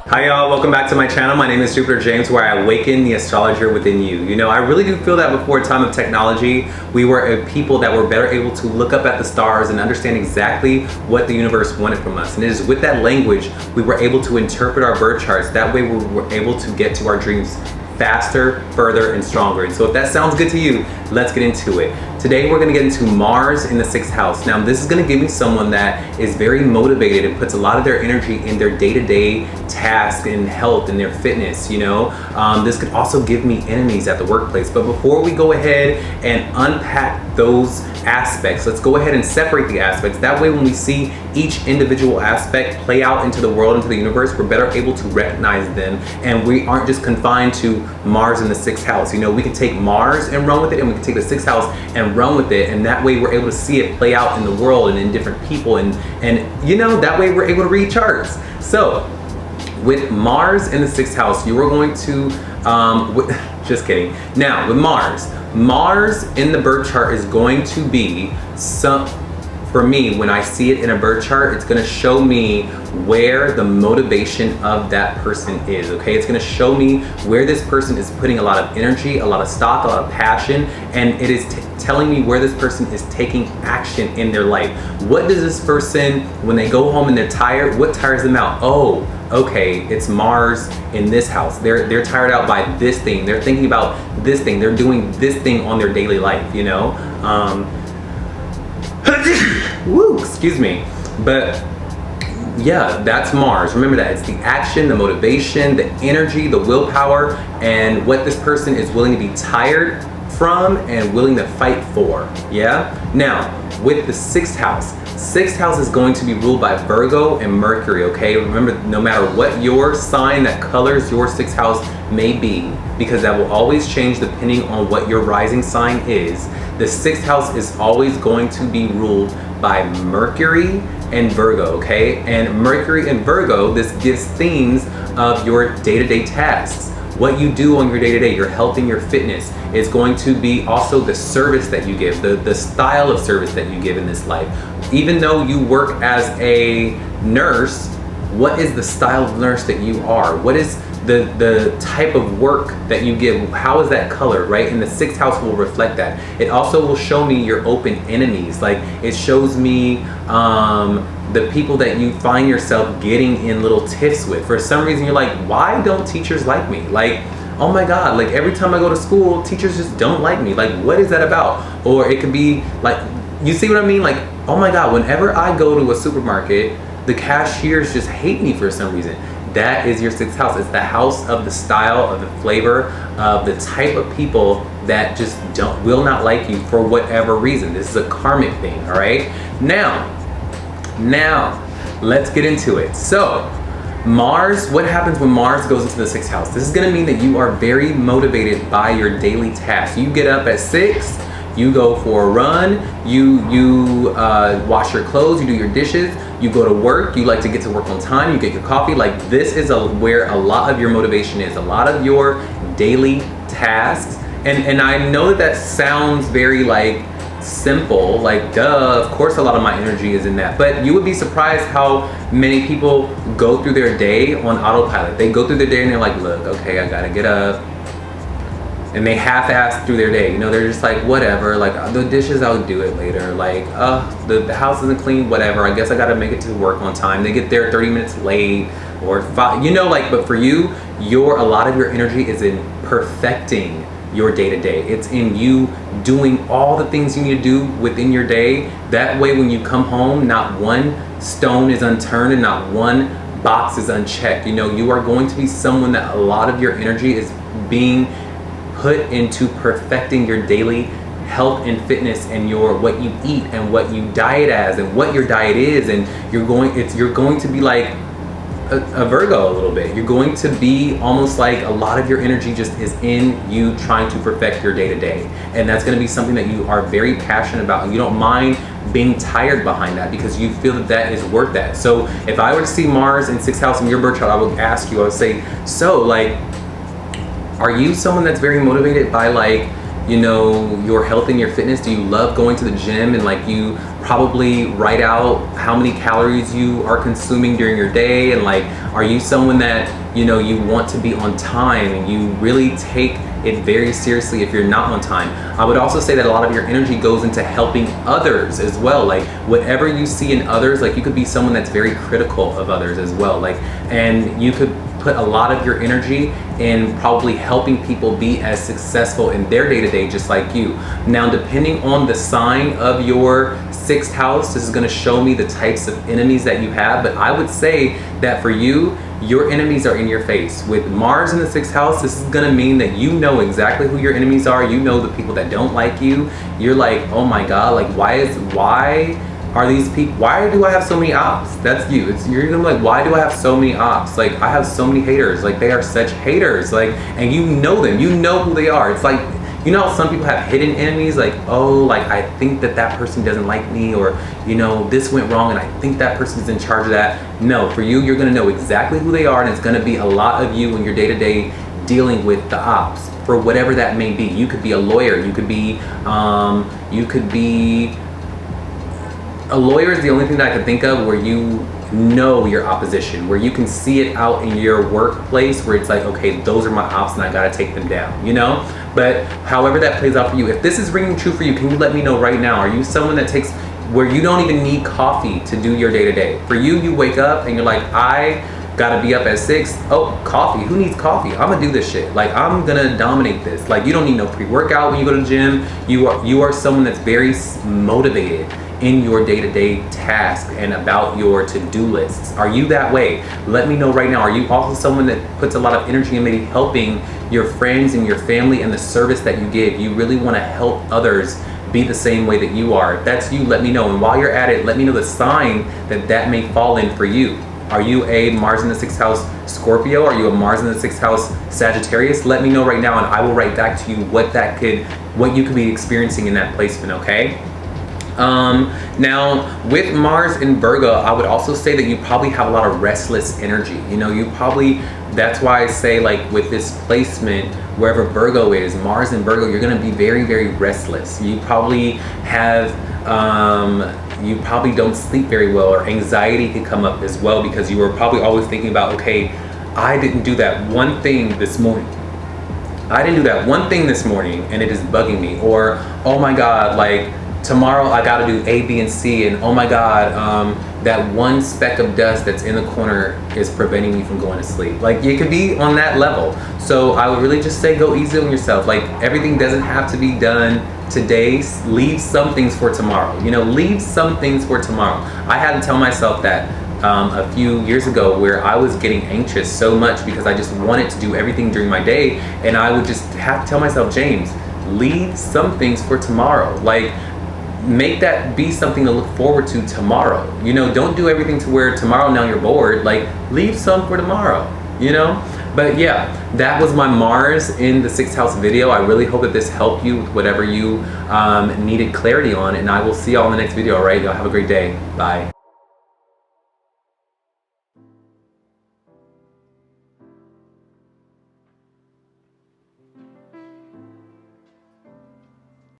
Hi y'all, welcome back to my channel. My name is JupiterJames, where I awaken the astrologer within you. You know, I really do feel that before a time of technology, we were a people that were better able to look up at the stars and understand exactly what the universe wanted from us. And it is with that language, we were able to interpret our birth charts. That way we were able to get to our dreams faster, further, and stronger. And so if that sounds good to you, let's get into it. Today we're going to get into Mars in the 6th house. Now this is going to give me someone that is very motivated and puts a lot of their energy in their day-to-day tasks and health and their fitness, you know. This could also give me enemies at the workplace. But before we go ahead and unpack those aspects, let's go ahead and separate the aspects. That way when we see each individual aspect play out into the world, into the universe, we're better able to recognize them, and we aren't just confined to Mars in the 6th house. You know, we can take Mars and run with it, and we can take the 6th house and run with it, and that way we're able to see it play out in the world and in different people, and you know, that way we're able to read charts. So with Mars in the 6th house, you are going to just kidding. Now with Mars in the birth chart is going to be for me, when I see it in a birth chart, it's going to show me where the motivation of that person is, okay? It's going to show me where this person is putting a lot of energy, a lot of stock, a lot of passion, and it is telling me where this person is taking action in their life. What does this person, when they go home and they're tired, what tires them out? Oh, okay, it's Mars in this house. They're tired out by this thing. They're thinking about this thing. They're doing this thing on their daily life, you know? Woo, excuse me. But yeah, that's Mars. Remember that. It's the action, the motivation, the energy, the willpower, and what this person is willing to be tired from and willing to fight for. Yeah? Now, with the 6th house is going to be ruled by Virgo and Mercury, okay? Remember, no matter what your sign that colors your 6th house may be, because that will always change depending on what your rising sign is, the 6th house is always going to be ruled by Mercury and Virgo, okay? And Mercury and Virgo, this gives themes of your day-to-day tasks. What you do on your day-to-day, your health and your fitness, is going to be also the service that you give, the style of service that you give in this life. Even though you work as a nurse, what is the style of nurse that you are? What is the type of work that you give? How is that colored, right? And the 6th house will reflect that. It also will show me your open enemies. Like, it shows me the people that you find yourself getting in little tiffs with. For some reason, you're like, why don't teachers like me? Like, oh my God, like every time I go to school, teachers just don't like me. Like, what is that about? Or it could be like, you see what I mean? Like, oh my God, whenever I go to a supermarket, the cashiers just hate me for some reason. That is your 6th house. It's the house of the style, of the flavor, of the type of people that just will not like you for whatever reason. This is a karmic thing, all right? Now, let's get into it. So, Mars, what happens when Mars goes into the 6th house? This is gonna mean that you are very motivated by your daily tasks. You get up at 6, you go for a run, you wash your clothes, you do your dishes, you go to work, you like to get to work on time, you get your coffee. Like, this is where a lot of your motivation is, a lot of your daily tasks. And I know that sounds very like simple, like duh, of course a lot of my energy is in that. But you would be surprised how many people go through their day on autopilot. They go through their day and they're like, look, okay, I gotta get up. And they half-ass through their day, you know, they're just like, whatever, like the dishes, I'll do it later, like, the house isn't clean, whatever, I guess I gotta make it to work on time. They get there 30 minutes late, or 5, you know, like, but for you, a lot of your energy is in perfecting your day-to-day. It's in you doing all the things you need to do within your day. That way, when you come home, not one stone is unturned and not one box is unchecked. You know, you are going to be someone that a lot of your energy is being put into perfecting your daily health and fitness, and what you eat and what you diet as and what your diet is, and you're going to be like a Virgo a little bit. You're going to be almost like a lot of your energy just is in you trying to perfect your day-to-day, and that's going to be something that you are very passionate about, and you don't mind being tired behind that because you feel that is worth that. So if I were to see Mars in 6th house in your birth chart, I would ask you, I would say, so like, are you someone that's very motivated by, like, you know, your health and your fitness? Do you love going to the gym and like you probably write out how many calories you are consuming during your day, and like, are you someone that, you know, you want to be on time and you really take it very seriously if you're not on time. I would also say that a lot of your energy goes into helping others as well. Like whatever you see in others, like you could be someone that's very critical of others as well. Like, and you could put a lot of your energy in probably helping people be as successful in their day-to-day just like you. Now, depending on the sign of your sixth house, this is going to show me the types of enemies that you have, but I would say that for you, your enemies are in your face. With Mars in the sixth house, this is gonna mean that you know exactly who your enemies are. You know the people that don't like you. You're like, oh my God, like why are these people, why do I have so many ops? That's you. You're gonna be like, why do I have so many ops? Like I have so many haters. Like they are such haters. Like, and you know them. You know who they are. It's like, you know how some people have hidden enemies, like, oh, like I think that that person doesn't like me, or, you know, this went wrong and I think that person's in charge of that. No, for you, you're gonna know exactly who they are, and it's gonna be a lot of you in your day-to-day dealing with the ops, for whatever that may be. You could be a lawyer, you could be a lawyer is the only thing that I can think of where you know your opposition, where you can see it out in your workplace, where it's like, okay, those are my ops and I gotta take them down, you know? But however that plays out for you, if this is ringing true for you, can you let me know right now? Are you someone that takes, where you don't even need coffee to do your day-to-day? For you, you wake up and you're like, I gotta be up at 6. Oh, coffee, who needs coffee? I'm gonna do this shit. Like, I'm gonna dominate this. Like, you don't need no pre-workout when you go to the gym. You are someone that's very motivated in your day-to-day task and about your to-do lists. Are you that way? Let me know right now. Are you also someone that puts a lot of energy in maybe helping your friends and your family and the service that you give? You really want to help others be the same way that you are. If that's you, let me know. And while you're at it, let me know the sign that that may fall in for you. Are you a Mars in the 6th house Scorpio? Are you a Mars in the 6th house Sagittarius? Let me know right now and I will write back to you what you could be experiencing in that placement, okay? Now with Mars in Virgo, I would also say that you probably have a lot of restless energy. You know, you probably, that's why I say, like, with this placement, wherever Virgo is, Mars in Virgo, you're going to be very, very restless. You probably have, you probably don't sleep very well, or anxiety could come up as well because you were probably always thinking about, okay, I didn't do that one thing this morning. I didn't do that one thing this morning and it is bugging me. Or, oh my God, like, tomorrow I gotta do A, B, and C, and oh my God, that one speck of dust that's in the corner is preventing me from going to sleep. Like, you could be on that level. So I would really just say, go easy on yourself. Like, everything doesn't have to be done today. Leave some things for tomorrow. You know, leave some things for tomorrow. I had to tell myself that a few years ago, where I was getting anxious so much because I just wanted to do everything during my day, and I would just have to tell myself, James, leave some things for tomorrow. Like, make that be something to look forward to tomorrow. You know, don't do everything to where tomorrow now you're bored. Like, leave some for tomorrow, you know? But yeah, that was my Mars in the 6th house video. I really hope that this helped you with whatever you needed clarity on, and I will see y'all in the next video. All right, y'all have a great day. Bye.